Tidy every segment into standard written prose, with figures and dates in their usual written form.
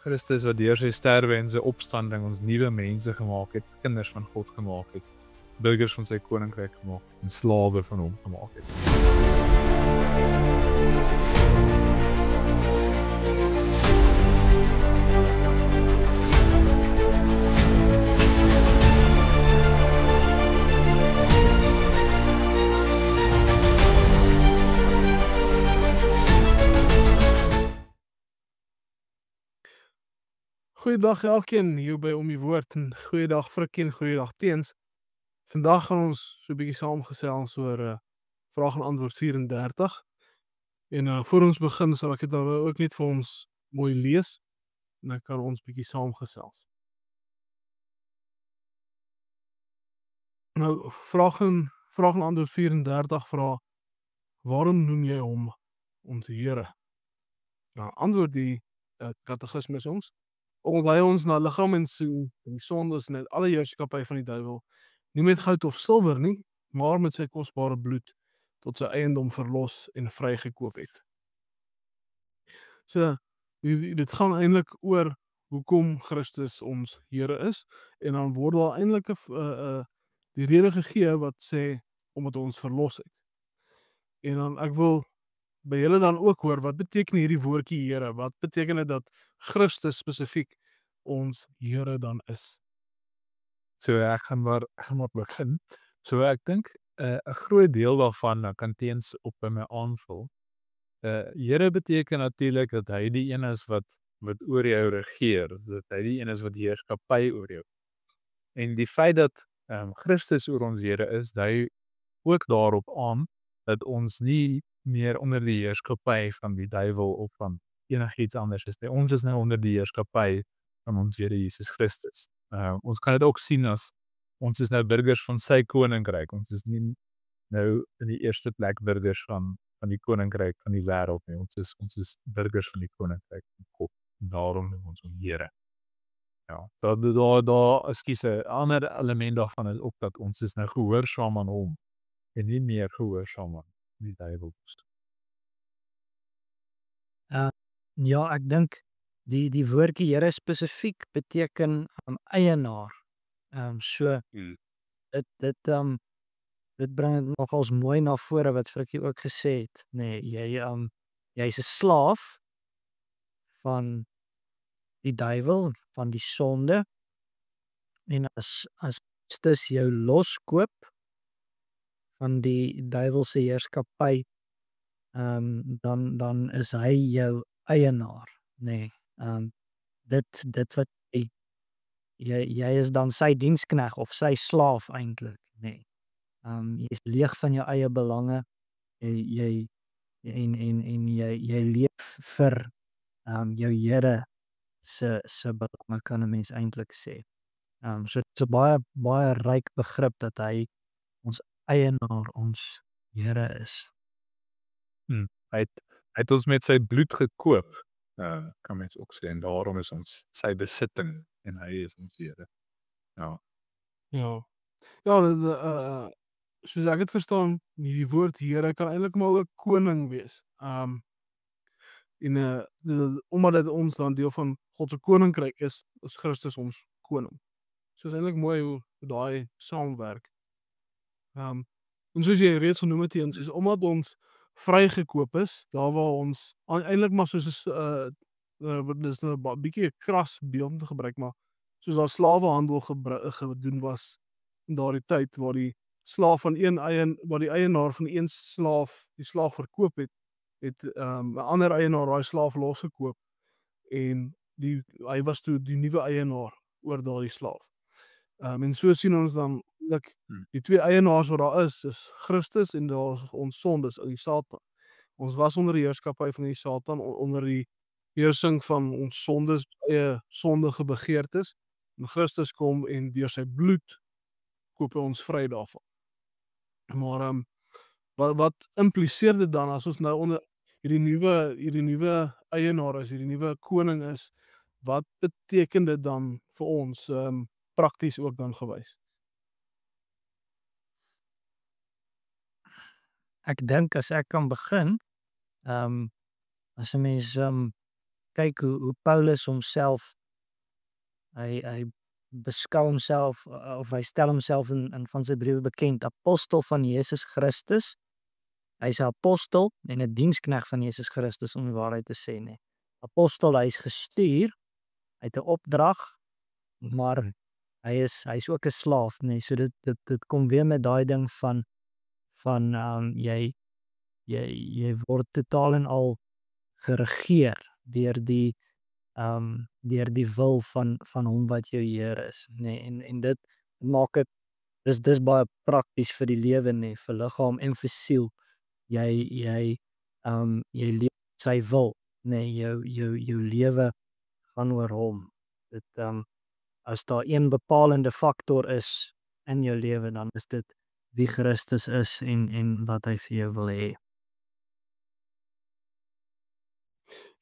Christus wat deur sy sterwe en sy opstanding ons nuwe mense gemaak het, kinders van God gemaak het, burgers van sy koninkryk gemaak het, en slawe van hom gemaak het. Goeiedag elkeen hier by Om die Woord en goeiedag Frikkie en goeiedag Teens. Vandag gaan ons so 'n bietjie saamgesels oor vraag en antwoord 34. En voor ons begin sal ek dit dan ook net vir ons mooi lees en dan kan ons bietjie saamgesels. Nou vraag en antwoord 34 vra: waarom noem jy hom ons Here? Nou antwoord die katekismus ons: omdat hy ons na liggaam en siel en die sondes en alle heerskappy van die duiwel nie met goud of silwer nie, maar met sy kosbare bloed tot sy eiendom verlos en vrygekoop het. So, dit gaan eintlik oor hoekom Christus ons Here is, en dan word daar eintlik die rede gegee wat sê omdat ons verlos het. En dan ek wil by julle dan ook hoor, wat beteken hierdie woordjie Here? Wat beteken dit dat Christus spesifiek ons Here dan is? So ek gaan maar begin. So ek dink 'n groot deel daarvan dan kan Teens op by my aanvul. Here beteken natuurlik dat hy die een is wat oor jou regeer, dat hy die een is wat heerskappy oor jou. En die feit dat Christus oor ons Here is, dui ook daarop aan dat ons nie meer onder die heerskappy van die duiwel of van enigiets anders is nie. Ons is nou onder die heerskappy van ons Here Jesus Christus. Ons kan dit ook sien as ons is nou burgers van sy koninkryk. Ons is nie nou in die eerste plek burgers van die koninkryk van die wêreld nie. Ons is burgers van die koninkryk van God. Daarom noem ons hom Here. Ja, ekskuus, 'n ander element daarvan is ook dat ons is nou gehoorsaam aan hom en nie meer gehoorsaam aan die duiwel. Ja, ek dink die woordjie Here spesifiek beteken eienaar. So dit bring dit nogals mooi na vore wat Frikkie ook gesê het, nee, jy's 'n slaaf van die duiwel, van die sonde. En as Christus jou loskoop van die duiwelse heerskappy, dan is hy jou eienaar, nee. Dit wat jy is dan sy dienskneg of sy slaaf eintlik, nee. Jy is leeg van jou eie belange, jy leef vir jou Here se belange, kan 'n mens eintlik sê. So dit's 'n baie ryk begrip dat hy ons eienaar, ons Here is. Hy het ons met sy bloed gekoop, kan mens ook sê, en daarom is ons sy besitting en hy is ons Here. Ja. Ja, soos ek dit verstaan, die woord Here kan eintlik maar ook koning wees. Omdat dit ons dan deel van God se koninkryk is Christus ons koning. So is eintlik mooi hoe daai saamwerk. En soos jy reeds genoem het, is omdat ons vrygekoop is, daar waar ons eintlik maar soos dis 'n bietjie 'n kras beeld om te gebruik, maar soos daar slawehandel gedoen was in daardie tyd waar die slaaf van waar die eienaar van een slaaf die slaaf verkoop het 'n ander eienaar daai slaaf losgekoop en hy was toe die nuwe eienaar oor daardie slaaf. En so sien ons dan die twee eienaars wat daar is Christus en daar is ons sondes, die Satan. Ons was onder die heerskappy van die Satan, onder die heersing van ons sondes, eie sondige begeertes. En Christus kom en deur sy bloed koop hy ons vry daarvan. Maar wat impliseer dit dan as ons nou onder hierdie nuwe eienaar is, hierdie nuwe koning is? Wat beteken dit dan vir ons prakties ook dan gewys? Ek dink as ek kan begin, as 'n mens kyk hoe Paulus homself hy beskou homself of hy stel homself in van sy briewe bekend, apostel van Jesus Christus. Hy's 'n apostel en 'n diensknegt van Jesus Christus om die waarheid te sê, nee. Apostel, hy's gestuur, hy het 'n opdrag, maar hy's ook 'n slaaf, nee. So dit kom weer met daai ding van jy word totaal en al geregeer deur die wil van hom wat jou Here is, nee. En dit maak dit dis baie prakties vir die lewe, nee, vir liggaam en vir siel. Jy leef sy wil, nee, jou lewe gaan oor hom. Dit as daar een bepalende faktor is in jou lewe, dan is dit wie Christus is en wat hy vir jou wil hê.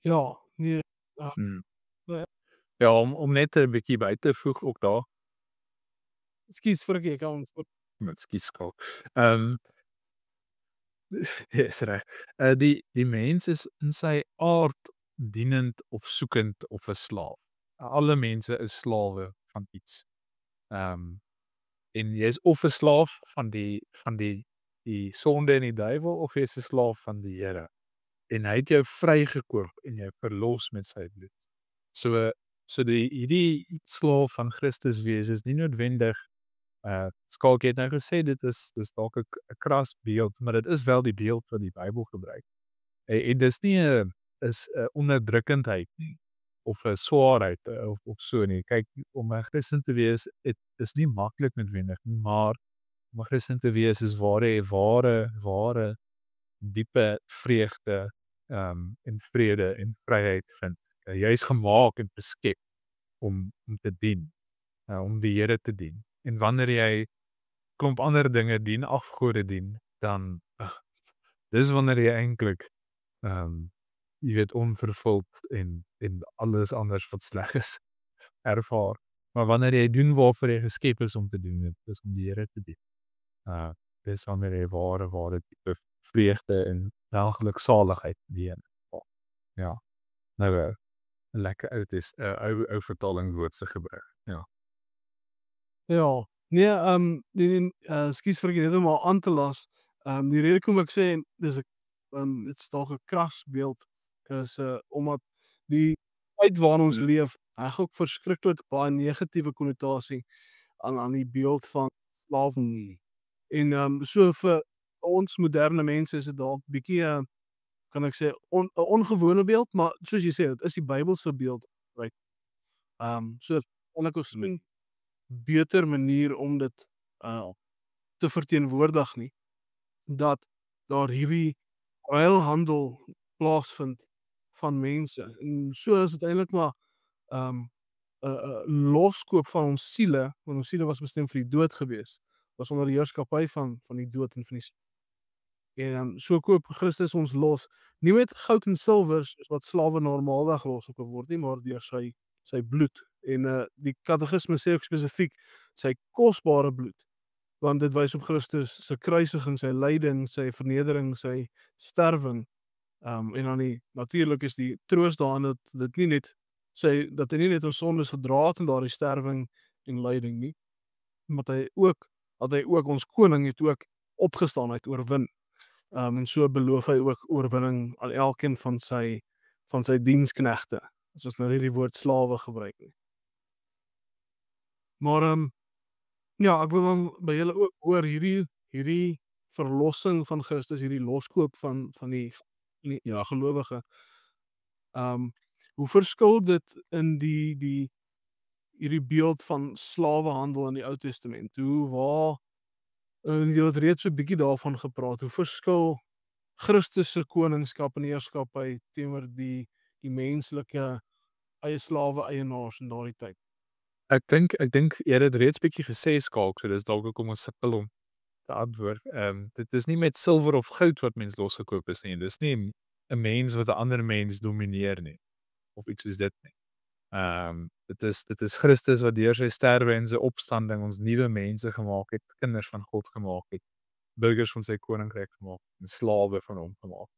Ja, nee, Ja, om net 'n bietjie by te voeg ook daar. ekskuus vir ek kan Ekskuus Skaal. Is reg. Die mens is in sy aard dienend of soekend of 'n slaaf. Alle mense is slawe van iets. En jy is of 'n slaaf van die sonde en die duiwel of jy is 'n slaaf van die Here. En hy het jou vrygekoop en jou verlos met sy bloed. So hierdie slaaf van Christus wees is nie noodwendig Skalk het nou gesê dis dalk 'n kras beeld, maar dit is wel die beeld wat die Bybel gebruik. En dis nie 'n onderdrukkendheid nie of 'n swaarheid of so nie. Kyk, om 'n Christen te wees, is nie maklik noodwendig nie, maar om 'n Christen te wees is waar jy ware diepe vreugde en vrede en vryheid vind. Jy is gemaak en beskep om te dien, om die Here te dien. En wanneer jy klomp ander dinge dien, afgode dien, dan dis wanneer jy eintlik jy weet onvervuld en alles anders wat sleg is ervaar. Maar wanneer jy doen waarvoor jy geskep is om te doen, dis om die Here te dien. Dis wanneer jy ware diepe vreugde en geluksaligheid dien. Ja. Nou 'n lekker ou vertalingswoord se gebruik. Ja. Ja, nee, ekskuus vir ek net om maar aan te las. Die rede hoekom ek sê dis dit is dalk 'n kras beeld is omdat die tyd waarin ons leef, reg ook verskriklik baie negatiewe konnotasie aan die beeld van slawe. En so vir ons moderne mense is dit dalk bietjie kan ek sê 'n ongewone beeld, maar soos jy sê, dit is die Bybelse beeld, right? So eintlik ook 'n beter manier om dit te verteenwoordig nie, dat daar hierdie ruilhandel plaasvind van mense. En so is dit eintlik maar 'n loskoop van ons siele, want ons siele was bestem vir die dood gewees. Was onder die heerskappy van die dood en van die en so koop Christus ons los, nie met goud en silwer soos wat slawe normaalweg losgekoop word nie, maar deur sy bloed. En die katekisme sê ook spesifiek sy kosbare bloed, want dit wys op Christus se kruisiging, sy lyding, sy vernedering, sy sterwing. En dan natuurlik is die troos daarin dat hy nie net ons sondes gedra het in daardie sterwing en lyding nie, maar dat hy ook ons koning het ook opgestaan, het oorwin. En so beloof hy ook oorwinning aan elkeen van sy diensknegte, as ons nou nie die woord slawe gebruik nie. Maar ja, ek wil dan by julle ook hoor hierdie verlossing van Christus, hierdie loskoop van die gelowige. Hoe verskil dit in hierdie beeld van slawehandel in die Ou Testament? Jy het reeds so 'n bietjie daarvan gepraat. Hoe verskil Christus se koningskap en heerskappy teenoor die menslike eie slawe eienaars in daardie tyd? Ek dink jy het dit reeds bietjie gesê Skalk, so dis dalk hoekom ons sukkel om te antwoord. Dit is nie met silwer of goud wat mens losgekoop is nie. Dis nie 'n mens wat 'n ander mens domineer nie of iets soos dit nie. Dit is Christus wat deur sy sterwe en sy opstanding ons nuwe mense gemaak het, kinders van God gemaak het, burgers van sy koninkryk gemaak het, en slawe van hom gemaak.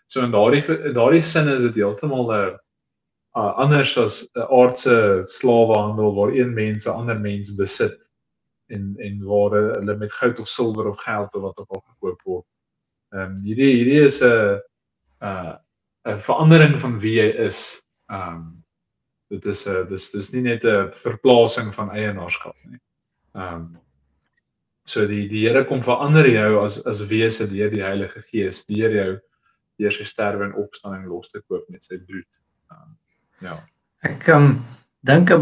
So in daardie sin is dit heeltemal anders as 'n aardse slawehandel waar een mens 'n ander mens besit en waar hulle met goud of silwer of geld of wat ook al gekoop word. Hierdie is 'n verandering van wie jy is. Dit is nie net 'n verplasing van eienaarskap nie. So die Here kom verander jou as wese deur die Heilige Gees, deur sy sterwe en opstanding los te koop met sy bloed. Ja. Ek dink 'n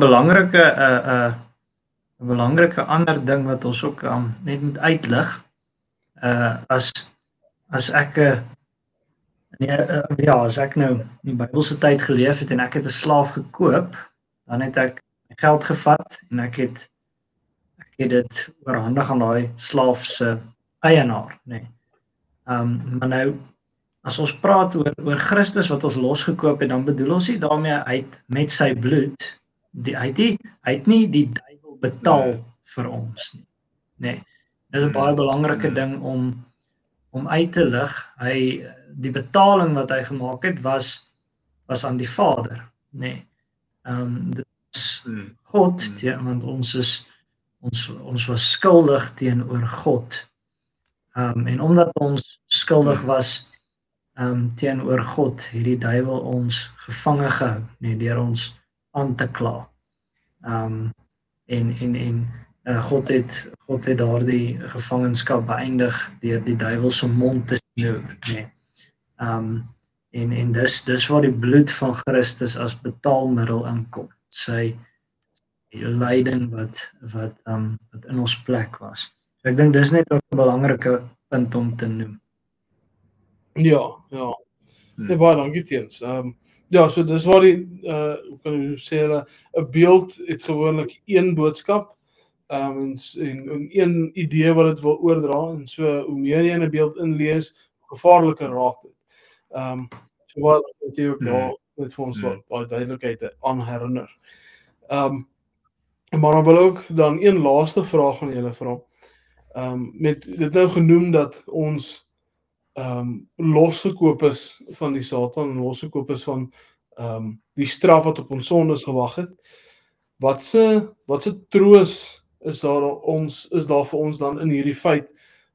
belangrike ander ding wat ons ook net moet uitlig, as ek as ek nou die Bybelse tyd geleef het en ek het 'n slaaf gekoop, dan het ek geld gevat en ek het dit oorhandig aan daai slaaf se eienaar, nee. Maar nou as ons praat oor Christus wat ons losgekoop het, dan bedoel ons nie daarmee uit met sy bloed, hy het nie die duiwel betaal vir ons nie. Nee. Dit is 'n baie belangrike ding om uit te lig. Die betaling wat hy gemaak het was aan die Vader, nee. Dit is God, want ons was skuldig teenoor God. En omdat ons skuldig was teenoor God, het die duiwel ons gevange gehou, nee, deur ons aan te kla. God het daardie gevangenskap beëindig deur die duiwel se mond te snoer, nee. En dis waar die bloed van Christus as betaalmiddel inkom. Sy lyding wat in ons plek was. Ek dink dis net 'n belangrike punt om te noem. Ja. Nee, baie dankie Teens. So dis waar hoe kan jy sê hulle 'n beeld het gewoonlik een boodskap en een idee wat dit wil oordra, en so hoe meer jy in 'n beeld inlees, hoe gevaarliker raak dit. So wat jy ook daar met vir ons daai duidelikheid aan herinner. Maar dan wil ook dan een laaste vraag aan julle vra. Met dit nou genoem dat ons losgekoop is van die Satan, en losgekoop is van die straf wat op ons sondes gewag het. Wat se troos is daar vir ons dan in hierdie feit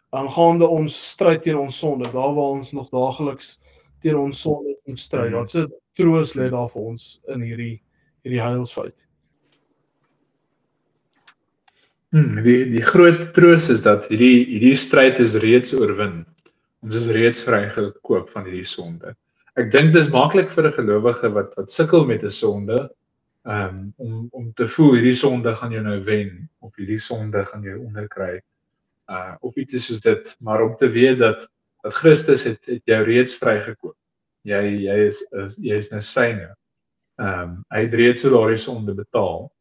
aangaande ons stryd teen ons sonde, daar waar ons nog daagliks teen ons sonde moet stry? Wat se troos lê daar vir ons in hierdie heilsfeit? Die groot troos is dat hierdie stryd is reeds oorwin. Ons is reeds vrygekoop van hierdie sonde. Ek dink dis maklik vir 'n gelowige wat sukkel met 'n sonde, om te voel hierdie sonde gaan jou nou wen, of hierdie sonde gaan jou onderkry, of iets soos dit, maar om te weet dat Christus het jou reeds vrygekoop. Jy is nou syne. Hy het reeds daardie sonde betaal,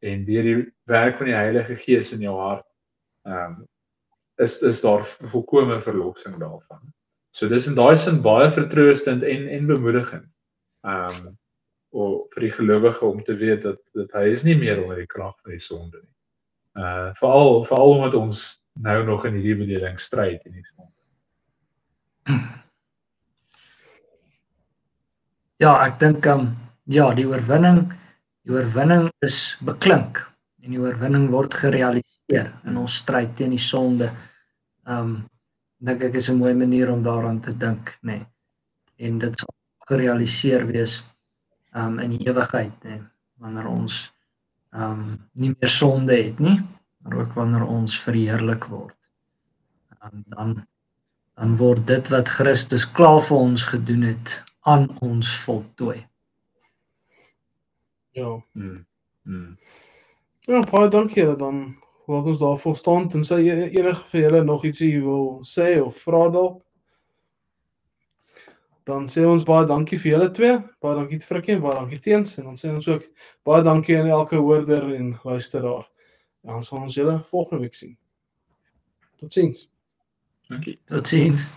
en deur die werk van die Heilige Gees in jou hart, is daar volkome verlossing daarvan. So dis in daai sin baie vertroostend en bemoedigend vir die gelowige om te weet dat hy is nie meer onder die krag van die sonde nie. Veral omdat ons nou nog in hierdie bedeling stryd in die sonde. Ja, ek dink die oorwinning is beklink en die oorwinning word gerealiseer in ons stryd teen die sonde. Dink ek is 'n mooi manier om daaraan te dink, nee. En dit sal gerealiseer wees in die ewigheid, nee, wanneer ons nie meer sonde het nie, maar ook wanneer ons verheerlik word. Dan word dit wat Christus klaar vir ons gedoen het aan ons voltooi. Ja. Ja, baie dankie julle, dan laat ons daar vol staan, tensy enige vir julle nog ietsie wil sê of vra dalk. Dan sê ons baie dankie vir julle twee, baie dankie Frikkie en baie dankie Teens, en dan sê ons ook baie dankie aan elke hoorder en luisteraar. Dan sal ons julle volgende week sien. Totsiens. Dankie. Totsiens.